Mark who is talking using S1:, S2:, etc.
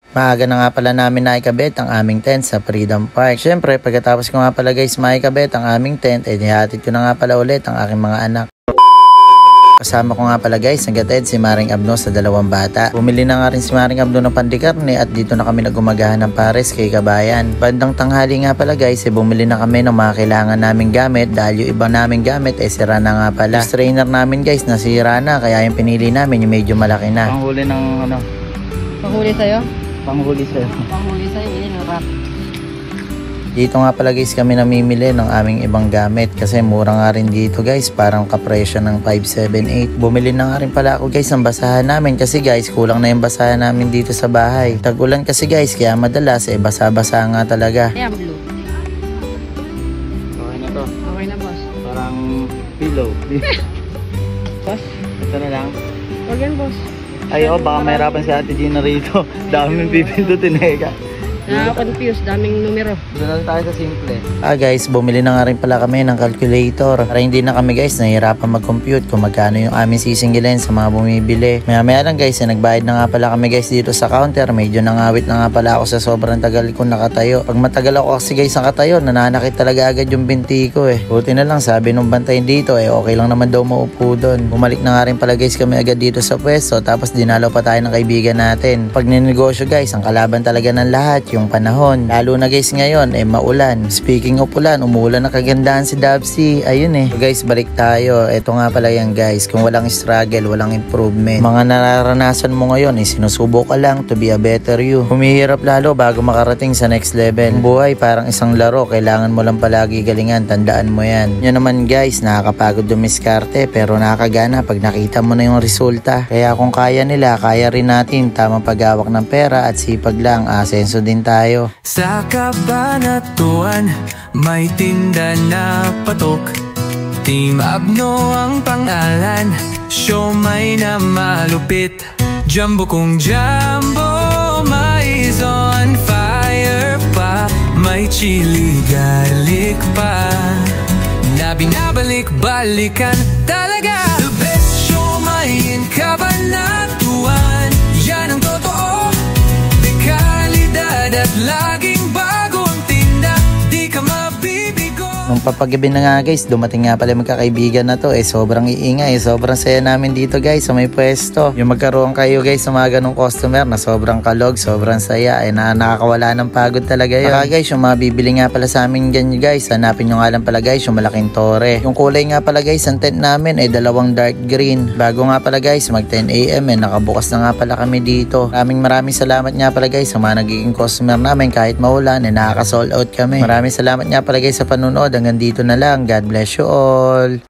S1: Maaga na nga pala namin naikabit ang aming tent sa Freedom Park. Syempre, pagkatapos ko nga pala guys maikabit ang aming tent, nihatid ko na nga pala ulit ang aking mga anak. Kasama ko nga pala guys, nagatid si Maring Abno sa dalawang bata. Bumili na nga rin si Maring Abno ng pandikarne at dito na kami nagumagahan ng pares kay Kabayan. Bandang tanghali nga pala guys, bumili na kami ng mga kailangan naming gamit dahil yung iba naming gamit sira na nga pala. Yung strainer namin guys nasira na, kaya yung pinili namin yung medyo malaki na. Panghuli ng ano?
S2: Panghuli sa'yo?
S1: Panghuli sa'yo.
S2: Panghuli sa'yo, yun yung wrap.
S1: Dito nga pala guys kami namimili ng aming ibang gamit kasi mura nga rin dito guys, parang kapresyo ng 578. Bumili na nga rin pala ako guys ng basahan namin kasi guys kulang na yung basahan namin dito sa bahay. Tag-ulan kasi guys kaya madalas basa-basa nga talaga.
S2: Ayan, blue.
S1: Okay na to.
S2: Okay na boss.
S1: Parang pillow.
S2: Boss?
S1: Ito na lang.
S2: Huwag yan boss.
S1: Ay baka mahirapan si Ate Gina rito. Daming pipindutin
S2: Nakaka-confuse, daming numero.
S1: Doon tayo sa simple. Guys, bumili na nga rin pala kami ng calculator. Para hindi na kami guys nahihirapan mag-compute kung magkano yung aming sisingilin sa mga bumibili. Maya lang guys, nagbayad na nga pala kami guys dito sa counter. Medyo nangawit na nga pala ako sa sobrang tagal ko nakatayo. Pag matagal ako kasi guys nakatayo, nananakit talaga agad yung binti ko Buti na lang sabi nung bantayin dito okay lang naman daw maupo doon. Bumalik na nga rin pala guys kami agad dito sa pwesto. Tapos dinalaw pa tayo ng kaibigan natin. Pag ninegosyo guys, ang kalaban talaga ng lahat yung panahon. Lalo na guys ngayon maulan. Speaking of ulan, umuulan na kagandahan si Dabsy. Ayun So guys, balik tayo. Ito nga pala yan guys. Kung walang struggle, walang improvement. Mga nararanasan mo ngayon sinusubok ka lang to be a better you. Humihirap lalo bago makarating sa next level. Buhay parang isang laro. Kailangan mo lang palagi galingan. Tandaan mo yan. Yun naman guys, nakakapagod dumiskarte pero nakakagana pag nakita mo na yung resulta. Kaya kung kaya nila, kaya rin natin. Tamang paghawak ng pera at sipag lang. Asenso din tayo.
S3: Sa Kabanatuan, may tinda na patok. Team Abno ang pangalan, siomai na malupit. Jumbo kong jumbo, mais on fire pa. May chili garlic pa, na binabalik-balikan talaga. The best siomai in Kabanatuan, yan ang totoo. At laging bago ang tinda, di ka mabibigo.
S1: Nung papagabi na nga guys, dumating nga pala magkakaibigan na to sobrang iingay, sobrang saya namin dito guys sa may pwesto. Yung magkaroon kayo guys sa mga ganong customer na sobrang kalog, sobrang saya nakakawala ng pagod talaga yun. Guys, yung mga bibili nga pala sa amin ganyan guys, hanapin nyo nga lang pala guys yung malaking tore. Yung kulay nga pala guys ang tent namin dalawang dark green. Bago nga pala guys mag 10 AM nakabukas na nga pala kami dito. Maraming salamat nga pala guys sa mga nagiging customer namin kahit maulan nakaka-sold out kami. Maraming salamat nga pala guys sa panunood. Hanggang dito na lang. God bless you all.